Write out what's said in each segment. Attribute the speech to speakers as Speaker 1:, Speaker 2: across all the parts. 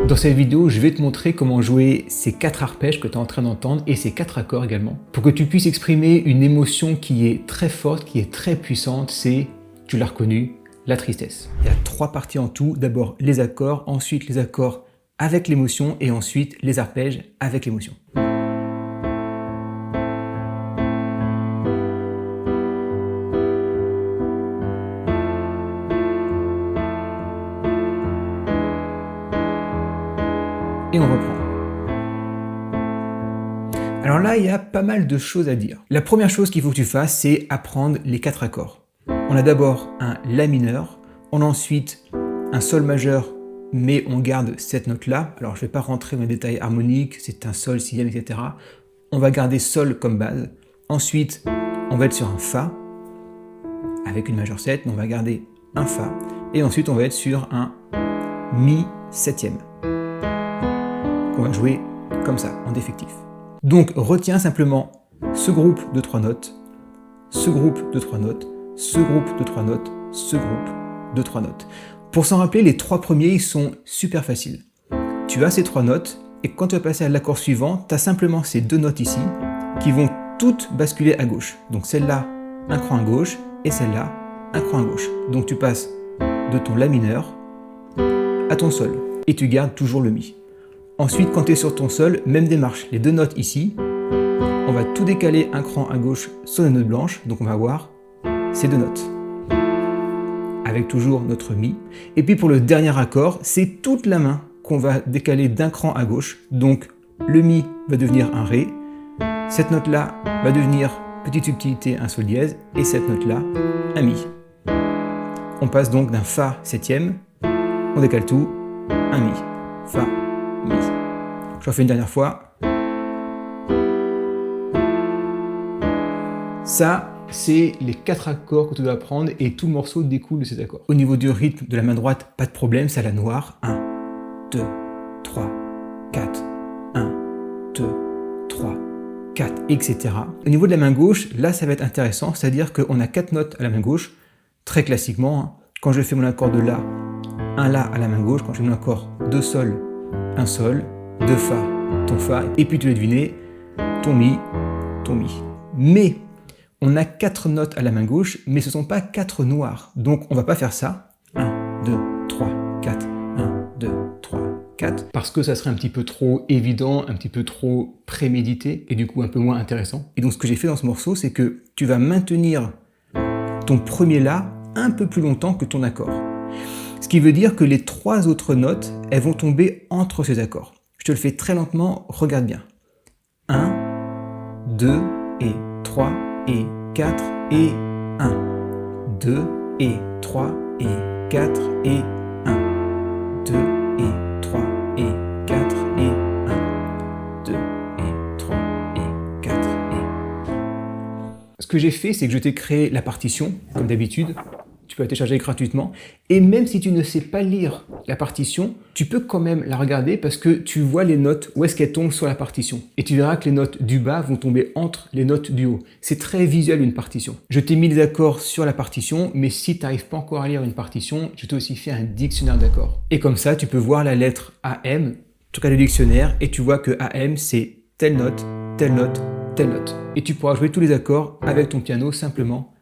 Speaker 1: Dans cette vidéo, je vais te montrer comment jouer ces 4 arpèges que tu es en train d'entendre et ces 4 accords également, pour que tu puisses exprimer une émotion qui est très forte, qui est très puissante, c'est, tu l'as reconnu, la tristesse. Il y a 3 parties en tout, d'abord les accords, ensuite les accords avec l'émotion et ensuite les arpèges avec l'émotion. Et on reprend. Alors là, il y a pas mal de choses à dire. La première chose qu'il faut que tu fasses, c'est apprendre les 4 accords. On a d'abord un La mineur, on a ensuite un Sol majeur, mais on garde cette note-là. Alors je ne vais pas rentrer dans les détails harmoniques, c'est un Sol, sixième, etc. On va garder Sol comme base. Ensuite, on va être sur un Fa, avec une majeure 7, mais on va garder un Fa. Et ensuite, on va être sur un Mi septième. On va jouer comme ça, en défectif. Donc, retiens simplement ce groupe de 3 notes, ce groupe de 3 notes, ce groupe de 3 notes, ce groupe de 3 notes. Pour s'en rappeler, les 3 premiers, ils sont super faciles. Tu as ces 3 notes, et quand tu vas passer à l'accord suivant, tu as simplement ces 2 notes ici, qui vont toutes basculer à gauche. Donc celle-là, un cran à gauche, et celle-là, un cran à gauche. Donc tu passes de ton La mineur à ton Sol, et tu gardes toujours le Mi. Ensuite, quand tu es sur ton Sol, même démarche. Les 2 notes ici, on va tout décaler un cran à gauche sur la note blanche, donc on va avoir ces 2 notes. Avec toujours notre Mi. Et puis pour le dernier accord, c'est toute la main qu'on va décaler d'un cran à gauche. Donc le Mi va devenir un Ré, cette note-là va devenir, petite subtilité, un Sol dièse, et cette note-là, un Mi. On passe donc d'un Fa septième, on décale tout, un Mi, Fa, Mi. Je refais une dernière fois. Ça, c'est les 4 accords que tu dois apprendre et tout le morceau découle de ces accords. Au niveau du rythme de la main droite, pas de problème, c'est à la noire. 1, 2, 3, 4, 1, 2, 3, 4, etc. Au niveau de la main gauche, là, ça va être intéressant, c'est-à-dire qu'on a 4 notes à la main gauche, très classiquement. Quand je fais mon accord de La, un La à la main gauche, quand je fais mon accord de Sol, un Sol, 2 Fa, ton Fa, et puis tu l'as deviné, ton Mi, ton Mi. Mais on a 4 notes à la main gauche, mais ce ne sont pas 4 noirs. Donc on ne va pas faire ça. 1, 2, 3, 4, 1, 2, 3, 4. Parce que ça serait un petit peu trop évident, un petit peu trop prémédité, et du coup un peu moins intéressant. Et donc ce que j'ai fait dans ce morceau, c'est que tu vas maintenir ton premier La un peu plus longtemps que ton accord. Ce qui veut dire que les 3 autres notes, elles vont tomber entre ces accords. Je te le fais très lentement, regarde bien. 1, 2 et 3 et 4 et 1. 2 et 3 et 4 et 1. 2 et 3 et 4 et 1. 2 et 3 et 4 et 1. Ce que j'ai fait, c'est que je t'ai créé la partition, comme d'habitude. Tu peux la télécharger gratuitement. Et même si tu ne sais pas lire la partition, tu peux quand même la regarder parce que tu vois les notes, où est-ce qu'elles tombent sur la partition. Et tu verras que les notes du bas vont tomber entre les notes du haut. C'est très visuel une partition. Je t'ai mis les accords sur la partition, mais si tu n'arrives pas encore à lire une partition, je t'ai aussi fait un dictionnaire d'accords. Et comme ça, tu peux voir la lettre AM, en tout cas le dictionnaire, et tu vois que AM, c'est telle note, telle note, telle note. Et tu pourras jouer tous les accords avec ton piano simplement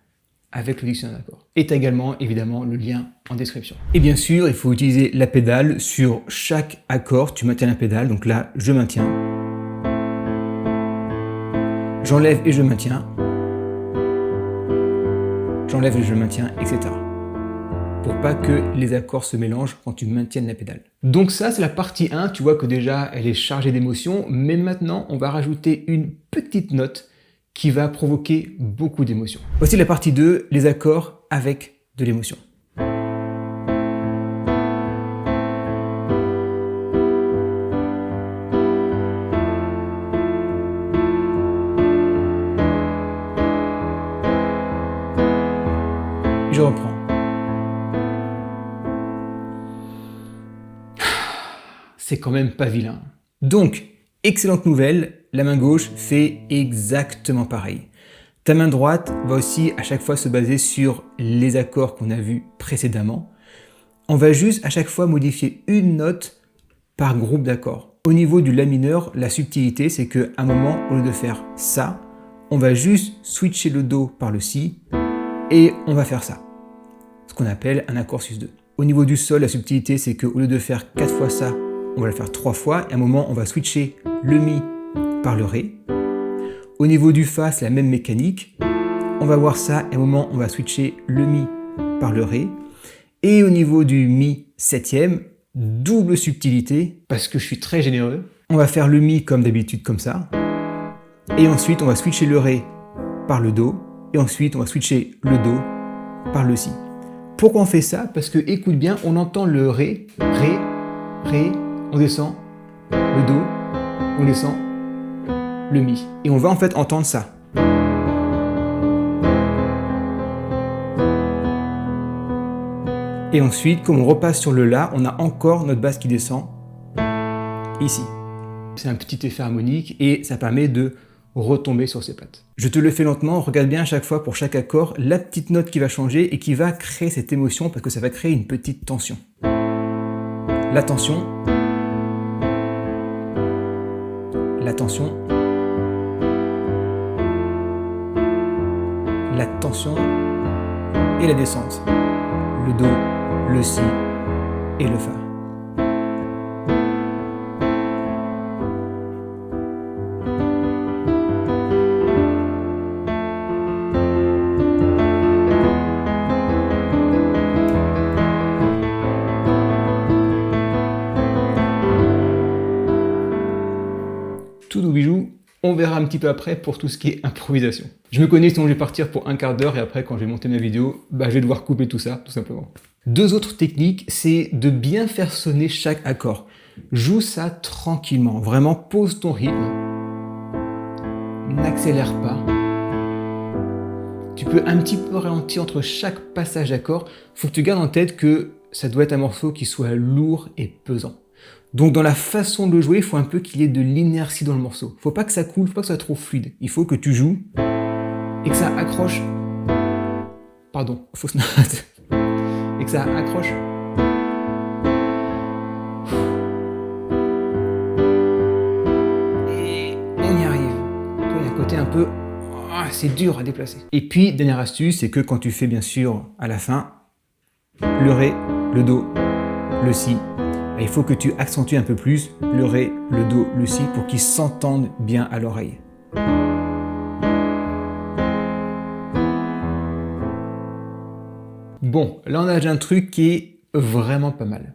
Speaker 1: avec le dictionnaire d'accords. Et tu as également, évidemment, le lien en description. Et bien sûr, il faut utiliser la pédale sur chaque accord. Tu maintiens la pédale, donc là, je maintiens. J'enlève et je maintiens. J'enlève et je maintiens, etc. Pour pas que les accords se mélangent quand tu maintiennes la pédale. Donc ça, c'est la partie 1. Tu vois que déjà, elle est chargée d'émotions. Mais maintenant, on va rajouter une petite note qui va provoquer beaucoup d'émotions. Voici la partie 2, les accords avec de l'émotion. Je reprends. C'est quand même pas vilain. Donc, excellente nouvelle, la main gauche fait exactement pareil. Ta main droite va aussi à chaque fois se baser sur les accords qu'on a vus précédemment. On va juste à chaque fois modifier une note par groupe d'accords. Au niveau du La mineur, la subtilité, c'est qu'à un moment, au lieu de faire ça, on va juste switcher le Do par le Si et on va faire ça, ce qu'on appelle un accord sus2. Au niveau du Sol, la subtilité, c'est qu'au lieu de faire 4 fois ça, on va le faire 3 fois et à un moment, on va switcher le Mi par le Ré. Au niveau du Fa, c'est la même mécanique. On va voir ça et à un moment, on va switcher le Mi par le Ré. Et au niveau du Mi septième, double subtilité, parce que je suis très généreux. On va faire le Mi comme d'habitude, comme ça. Et ensuite, on va switcher le Ré par le Do. Et ensuite, on va switcher le Do par le Si. Pourquoi on fait ça? Parce que, écoute bien, on entend le Ré, Ré, Ré, on descend, le Do, on descend, le Mi. Et on va en fait entendre ça. Et ensuite, comme on repasse sur le La, on a encore notre basse qui descend ici. C'est un petit effet harmonique et ça permet de retomber sur ses pattes. Je te le fais lentement, regarde bien à chaque fois pour chaque accord la petite note qui va changer et qui va créer cette émotion parce que ça va créer une petite tension. La tension, la tension, la tension et la descente. Le Do, le Si et le Fa. Tout doux bijou, on verra un petit peu après pour tout ce qui est improvisation. Je me connais, sinon je vais partir pour un quart d'heure et après quand je vais monter ma vidéo, je vais devoir couper tout ça, tout simplement. Deux autres techniques, c'est de bien faire sonner chaque accord. Joue ça tranquillement, vraiment pose ton rythme, n'accélère pas. Tu peux un petit peu ralentir entre chaque passage d'accord. Faut que tu gardes en tête que ça doit être un morceau qui soit lourd et pesant. Donc dans la façon de jouer, il faut un peu qu'il y ait de l'inertie dans le morceau. Faut pas que ça coule, faut pas que ça soit trop fluide. Il faut que tu joues et que ça accroche. Pardon, fausse note. Et que ça accroche. Et on y arrive. Toi, il y a un côté un peu... c'est dur à déplacer. Et puis, dernière astuce, c'est que quand tu fais bien sûr à la fin, le Ré, le Do, le Si, il faut que tu accentues un peu plus le Ré, le Do, le Si pour qu'ils s'entendent bien à l'oreille. Bon, là on a déjà un truc qui est vraiment pas mal.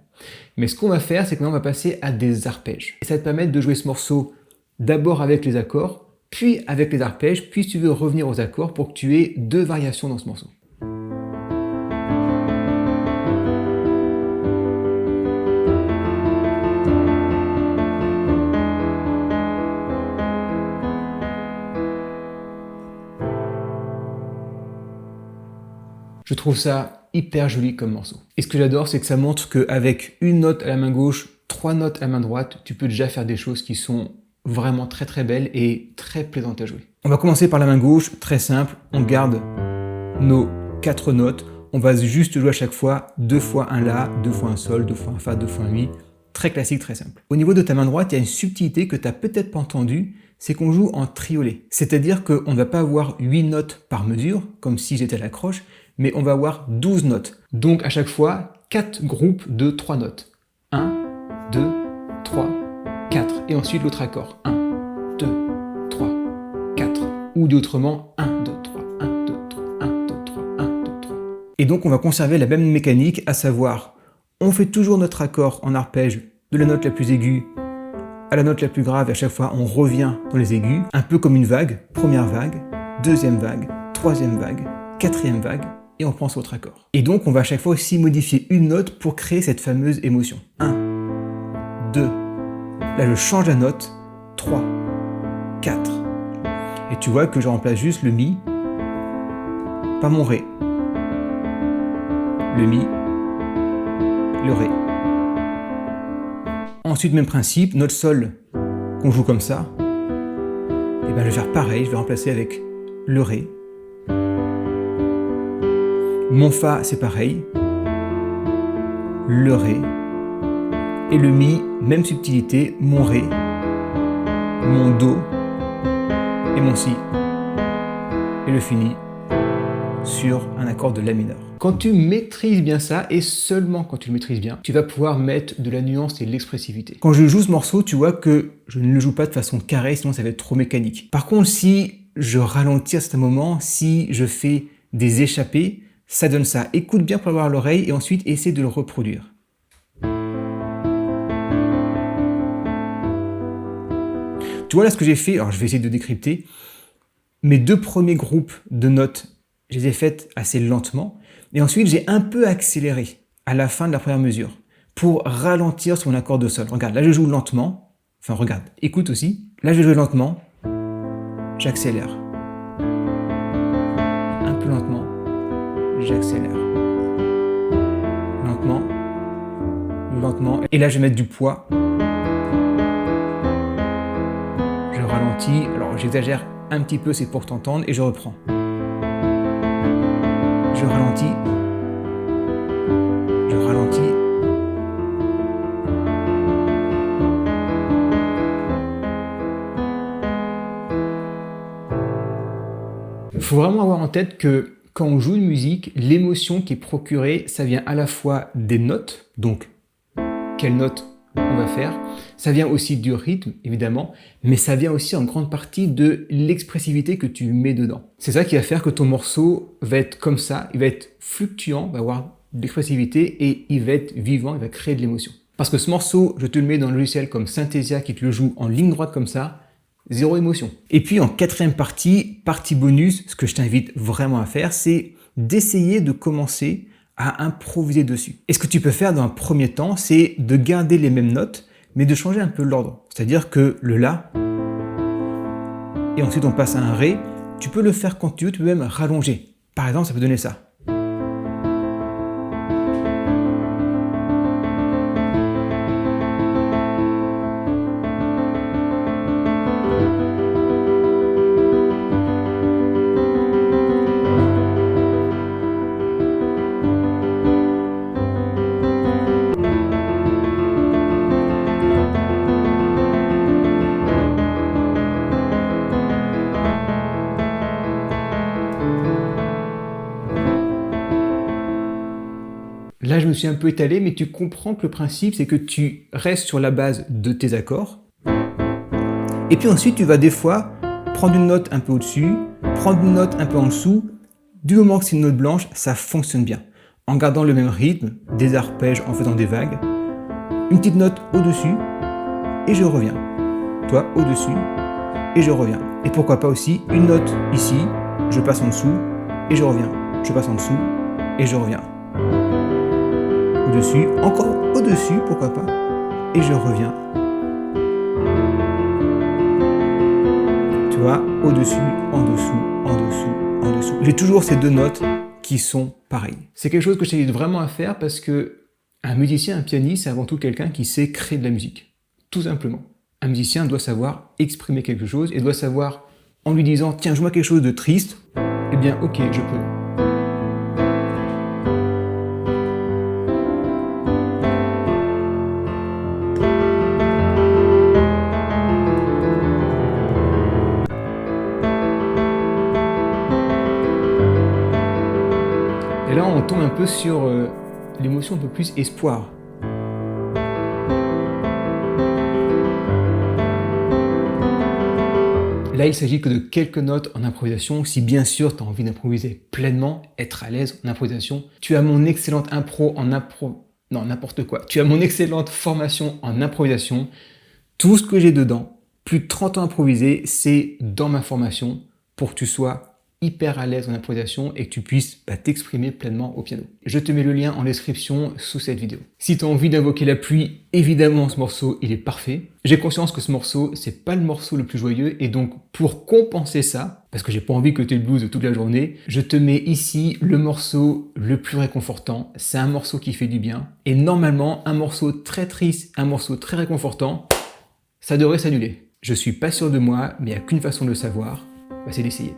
Speaker 1: Mais ce qu'on va faire, c'est que maintenant on va passer à des arpèges. Et ça va te permettre de jouer ce morceau d'abord avec les accords, puis avec les arpèges, puis si tu veux revenir aux accords pour que tu aies deux variations dans ce morceau. Je trouve ça hyper joli comme morceau. Et ce que j'adore, c'est que ça montre qu'avec une note à la main gauche, 3 notes à la main droite, tu peux déjà faire des choses qui sont vraiment très très belles et très plaisantes à jouer. On va commencer par la main gauche, très simple. On garde nos 4 notes. On va juste jouer à chaque fois 2 fois un La, 2 fois un Sol, 2 fois un Fa, 2 fois un Mi. Très classique, très simple. Au niveau de ta main droite, il y a une subtilité que tu n'as peut-être pas entendue, c'est qu'on joue en triolet. C'est-à-dire qu'on ne va pas avoir 8 notes par mesure, comme si j'étais à la croche, mais on va avoir 12 notes. Donc à chaque fois, 4 groupes de 3 notes. 1, 2, 3, 4. Et ensuite l'autre accord. 1, 2, 3, 4. Ou dit autrement, 1, 2, 3, 1, 2, 3, 1, 2, 3, 1, 2, 3. Et donc on va conserver la même mécanique, à savoir, on fait toujours notre accord en arpège de la note la plus aiguë à la note la plus grave et à chaque fois on revient dans les aigus, un peu comme une vague, première vague, deuxième vague, troisième vague, quatrième vague, et on prend son autre accord. Et donc on va à chaque fois aussi modifier une note pour créer cette fameuse émotion. 1, 2, là je change la note, 3, 4. Et tu vois que je remplace juste le Mi par mon Ré. Le Mi, le Ré. Ensuite, même principe, notre Sol qu'on joue comme ça, et ben je vais faire pareil, je vais remplacer avec le Ré. Mon Fa, c'est pareil, le Ré, Et le mi, même subtilité, mon ré, mon do et mon si. Et le fini sur un accord de la mineur. Quand tu maîtrises bien ça, et seulement quand tu le maîtrises bien, tu vas pouvoir mettre de la nuance et de l'expressivité. Quand je joue ce morceau, tu vois que je ne le joue pas de façon carrée, sinon ça va être trop mécanique. Par contre, si je ralentis à certains moments, si je fais des échappées, ça donne ça. Écoute bien pour avoir l'oreille et ensuite essaie de le reproduire. Tu vois là ce que j'ai fait, alors je vais essayer de décrypter. Mes deux premiers groupes de notes, je les ai faites assez lentement. Et ensuite, j'ai un peu accéléré à la fin de la première mesure pour ralentir sur mon accord de sol. Regarde, là je joue lentement. Enfin, regarde, écoute aussi. Là je vais jouer lentement. J'accélère. Un peu lentement. J'accélère. Lentement. Lentement. Et là je vais mettre du poids. Je ralentis. Alors j'exagère un petit peu, c'est pour t'entendre. Et je reprends. Je ralentis. Je ralentis. Il faut vraiment avoir en tête que quand on joue une musique, l'émotion qui est procurée, ça vient à la fois des notes, donc quelles notes on va faire, ça vient aussi du rythme, évidemment, mais ça vient aussi en grande partie de l'expressivité que tu mets dedans. C'est ça qui va faire que ton morceau va être comme ça, il va être fluctuant, va avoir de l'expressivité et il va être vivant, il va créer de l'émotion. Parce que ce morceau, je te le mets dans le logiciel comme Synthesia qui te le joue en ligne droite comme ça, zéro émotion. Et puis en quatrième partie bonus, ce que je t'invite vraiment à faire, c'est d'essayer de commencer à improviser dessus. Et ce que tu peux faire dans un premier temps, c'est de garder les mêmes notes, mais de changer un peu l'ordre. C'est-à-dire que le La, et ensuite on passe à un Ré, tu peux le faire quand tu veux, tu peux même rallonger. Par exemple, ça peut donner ça. Là, je me suis un peu étalé, mais tu comprends que le principe, c'est que tu restes sur la base de tes accords. Et puis ensuite, tu vas des fois prendre une note un peu au-dessus, prendre une note un peu en dessous. Du moment que c'est une note blanche, ça fonctionne bien. En gardant le même rythme, des arpèges, en faisant des vagues. Une petite note au-dessus, et je reviens. Toi, au-dessus, et je reviens. Et pourquoi pas aussi une note ici, je passe en dessous, et je reviens. Je passe en dessous, et je reviens. Au-dessus, encore au-dessus, pourquoi pas, et je reviens. Tu vois, au-dessus, en dessous, en dessous, en dessous. J'ai toujours ces deux notes qui sont pareilles. C'est quelque chose que je t'invite vraiment à faire parce que un musicien, un pianiste, c'est avant tout quelqu'un qui sait créer de la musique. Tout simplement. Un musicien doit savoir exprimer quelque chose et doit savoir, en lui disant, tiens, joue-moi quelque chose de triste, eh bien, ok, je peux. Et là, on tombe un peu sur l'émotion un peu plus espoir. Là, il s'agit que de quelques notes en improvisation. Si bien sûr, tu as envie d'improviser pleinement, être à l'aise en improvisation, tu as mon excellente n'importe quoi. Tu as mon excellente formation en improvisation. Tout ce que j'ai dedans, plus de 30 ans improvisé, c'est dans ma formation pour que tu sois hyper à l'aise en improvisation et que tu puisses t'exprimer pleinement au piano. Je te mets le lien en description sous cette vidéo. Si tu as envie d'invoquer la pluie, évidemment ce morceau il est parfait. J'ai conscience que ce morceau c'est pas le morceau le plus joyeux et donc pour compenser ça, parce que j'ai pas envie que tu aies le blues toute la journée, je te mets ici le morceau le plus réconfortant. C'est un morceau qui fait du bien et normalement un morceau très triste, un morceau très réconfortant, ça devrait s'annuler. Je suis pas sûr de moi, mais il n'y a qu'une façon de le savoir, c'est d'essayer.